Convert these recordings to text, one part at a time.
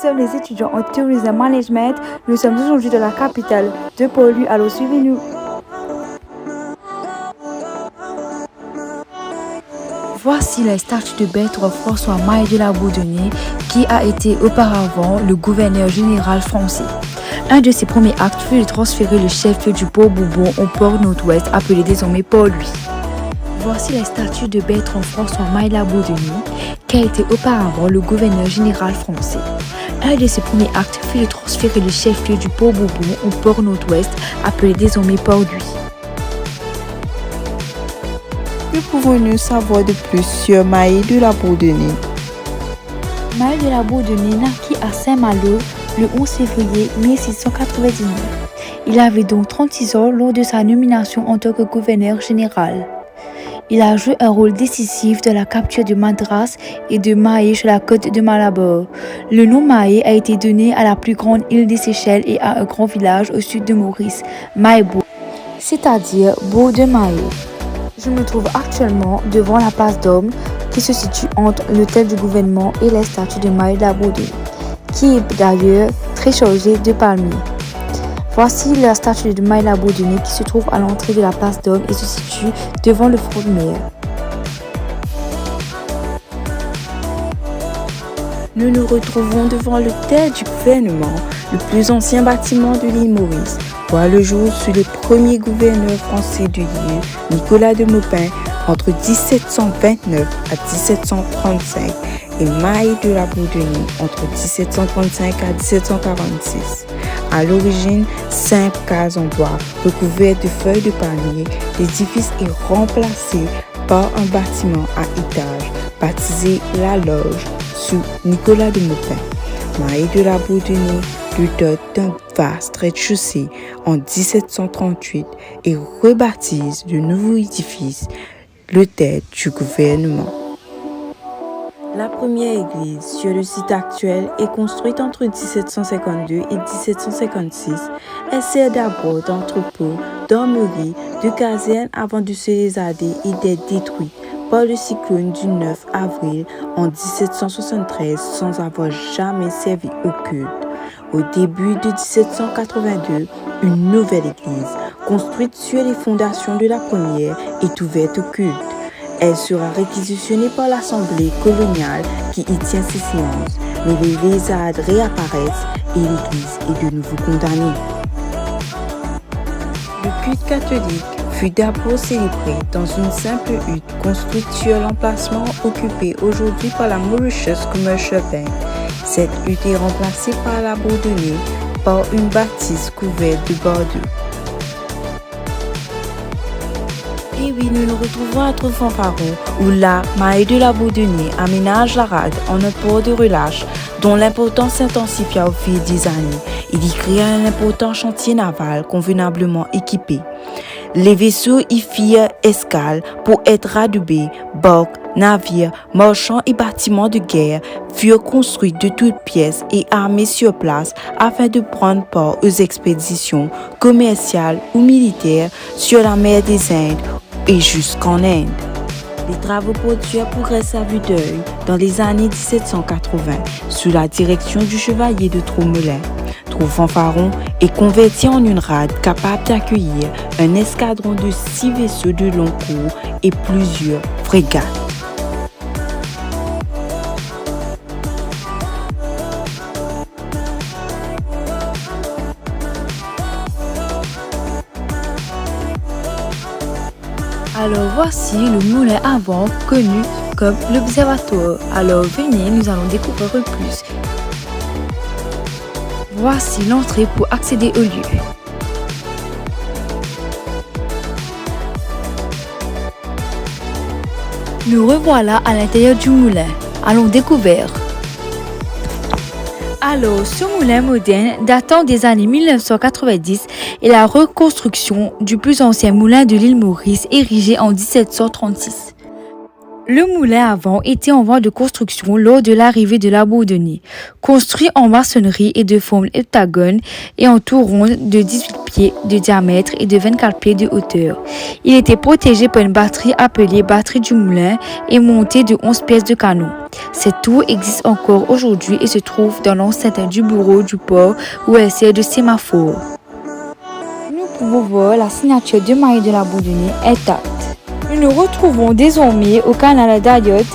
sommes les étudiants en Tourism Management. Nous sommes aujourd'hui dans la capitale de Port-Louis. Alors suivez-nous. Voici la statue de Bertrand François Maé de la Bourdonnais, qui a été auparavant le gouverneur général français. Un de ses premiers actes fut de transférer le chef-lieu du Port Bourbon au port nord-ouest, appelé désormais Port-Louis. Voici la statue de Bertrand François Maé de la Bourdonnais, qui a été auparavant le gouverneur général français. Un de ses premiers actes fut de transférer le chef-lieu du Port Bourbon au port nord-ouest, appelé désormais Port-Louis. Que pouvons-nous savoir de plus sur Maé de la Bourdonnais? Maé de la Bourdonnais naquit à Saint-Malo le 11 février 1699. Il avait donc 36 ans lors de sa nomination en tant que gouverneur général. Il a joué un rôle décisif dans la capture de Madras et de Mahé sur la côte de Malabar. Le nom Mahé a été donné à la plus grande île des Seychelles et à un grand village au sud de Maurice, Mahébourg, c'est-à-dire Bourg de Mahé. Je me trouve actuellement devant la place d'Homme qui se situe entre l'hôtel du gouvernement et la statue de Maé de la Bourdonnais, qui est d'ailleurs très chargée de palmiers. Voici la statue de Maé de la Bourdonnais qui se trouve à l'entrée de la place d'Homme et se situe devant le front de mer. Nous nous retrouvons devant l'hôtel du gouvernement, le plus ancien bâtiment de l'île Maurice. Voit le jour sous le premier gouverneur français de l'île, Nicolas de Maupin, entre 1729 à 1735, et Maé de la Bourdonnais entre 1735 à 1746. À l'origine, simple case en bois recouverte de feuilles de palmier, l'édifice est remplacé par un bâtiment à étages baptisé La Loge sous Nicolas de Maupin. Maé de la Bourdonnais lui dote d'un vaste rez-de-chaussée en 1738 et rebaptise de nouveau édifice, l'hôtel du gouvernement. La première église sur le site actuel est construite entre 1752 et 1756. Elle sert d'abord d'entrepôt, d'armerie, de caserne avant de se lézarder et d'être détruite par le cyclone du 9 avril en 1773 sans avoir jamais servi au culte. Au début de 1782, une nouvelle église, construite sur les fondations de la première, est ouverte au culte. Elle sera réquisitionnée par l'Assemblée coloniale qui y tient ses séances, mais les lézards réapparaissent et l'église est de nouveau condamnée. Le culte catholique fut d'abord célébré dans une simple hutte construite sur l'emplacement occupé aujourd'hui par la Mauritius Commercial Bank. Cette hutte est remplacée par la Bourdonnais par une bâtisse couverte de bordures. Et oui, nous nous retrouvons à Trop-Fanfaron, où là, Maé de la Bourdonnais aménage la rade en un port de relâche dont l'importance s'intensifia au fil des années. Il y créa un important chantier naval convenablement équipé. Les vaisseaux y firent escale pour être adoubés, barques, navires, marchands et bâtiments de guerre furent construits de toutes pièces et armés sur place afin de prendre part aux expéditions commerciales ou militaires sur la mer des Indes et jusqu'en Inde. Les travaux portuaires progressent à vue d'œil dans les années 1780 sous la direction du chevalier de Tromelin. Trop-Fanfaron est converti en une rade capable d'accueillir un escadron de 6 vaisseaux de long cours et plusieurs frégates. Alors voici le moulin à vent connu comme l'observatoire. Alors venez, nous allons découvrir plus. Voici l'entrée pour accéder au lieu. Nous revoilà à l'intérieur du moulin. Allons découvrir. Alors, ce moulin moderne datant des années 1990 est la reconstruction du plus ancien moulin de l'île Maurice érigé en 1736. Le moulin à vent était en voie de construction lors de l'arrivée de la Bourdonnais. Construit en maçonnerie et de forme heptagone et en tour rond de 18 pieds de diamètre et de 24 pieds de hauteur. Il était protégé par une batterie appelée batterie du moulin et monté de 11 pièces de canon. Cette tour existe encore aujourd'hui et se trouve dans l'enceinte du bureau du port où elle sert de sémaphore. Nous pouvons voir la signature de Marie de la Bourdonnais intacte. Nous nous retrouvons désormais au canal d'Ayotte,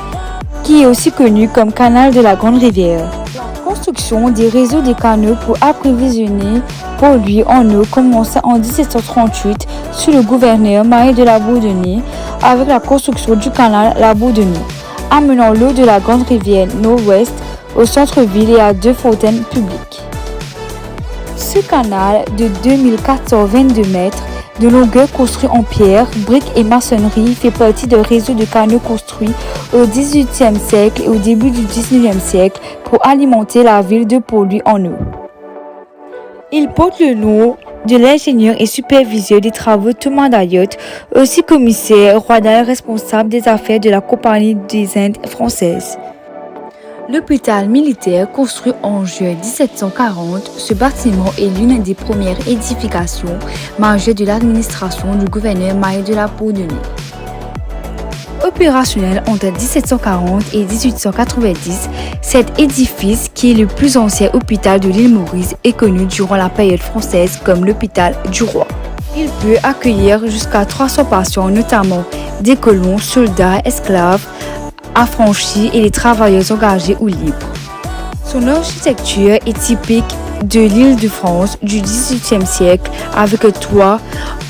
qui est aussi connu comme canal de la Grande Rivière. La construction des réseaux de canaux pour approvisionner produits en eau commença en 1738 sous le gouverneur Marie de la Bourdonnais avec la construction du canal La Bourdonnais, amenant l'eau de la Grande Rivière nord-ouest au centre-ville et à 2 fontaines publiques. Ce canal de 2422 mètres de longueur construit en pierre, briques et maçonnerie fait partie d'un réseau de canaux construits au XVIIIe siècle et au début du XIXe siècle pour alimenter la ville de produits en eau. Il porte le nom de l'ingénieur et superviseur des travaux Thomas d'Ayotte, aussi commissaire royal responsable des affaires de la Compagnie des Indes françaises. L'hôpital militaire construit en juin 1740, ce bâtiment est l'une des premières édifications majeures de l'administration du gouverneur Marie de la Bourdonnais. Opérationnel entre 1740 et 1890, cet édifice, qui est le plus ancien hôpital de l'île Maurice, est connu durant la période française comme l'hôpital du Roi. Il peut accueillir jusqu'à 300 patients, notamment des colons, soldats, esclaves, affranchis et les travailleurs engagés ou libres. Son architecture est typique de l'Île-de-France du XVIIIe siècle avec un toit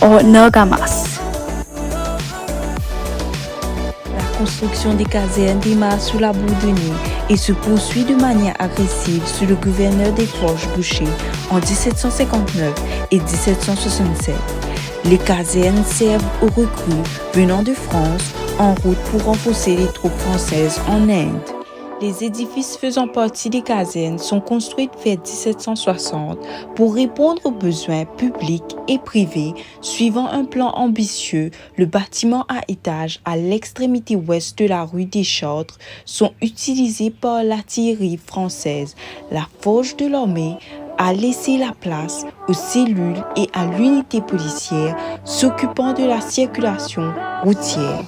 en argamas. La construction des casernes démarre sous la Bourdonnais et se poursuit de manière agressive sous le gouverneur des Forges-Boucher en 1759 et 1767. Les casernes servent aux recrues venant de France en route pour renforcer les troupes françaises en Inde. Les édifices faisant partie des casernes sont construits vers 1760 pour répondre aux besoins publics et privés. Suivant un plan ambitieux, le bâtiment à étages à l'extrémité ouest de la rue des Chartres sont utilisés par l'artillerie française. La forge de l'armée a laissé la place aux cellules et à l'unité policière s'occupant de la circulation routière.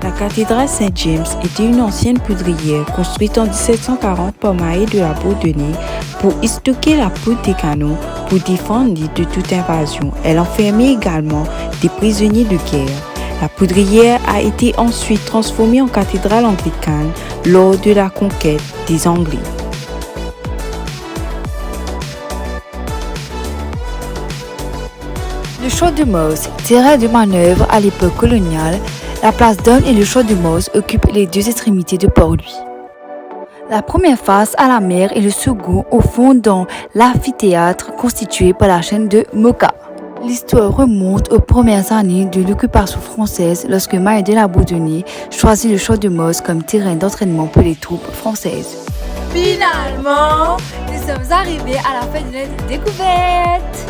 La cathédrale Saint-James était une ancienne poudrière construite en 1740 par Marie de la Bourdonnais pour y stocker la poudre des canons pour défendre l'île de toute invasion. Elle enfermait également des prisonniers de guerre. La poudrière a été ensuite transformée en cathédrale anglicane lors de la conquête des Anglais. Le champ de Mars, terrain de manœuvre à l'époque coloniale, la place d'Homme et le champ de Mars occupent les deux extrémités de Port-Louis. La première face à la mer et le second au fond dans l'amphithéâtre constitué par la chaîne de Moka. L'histoire remonte aux premières années de l'occupation française lorsque Marie de la Bourdonnais choisit le champ de Mars comme terrain d'entraînement pour les troupes françaises. Finalement, nous sommes arrivés à la fin de notre découverte.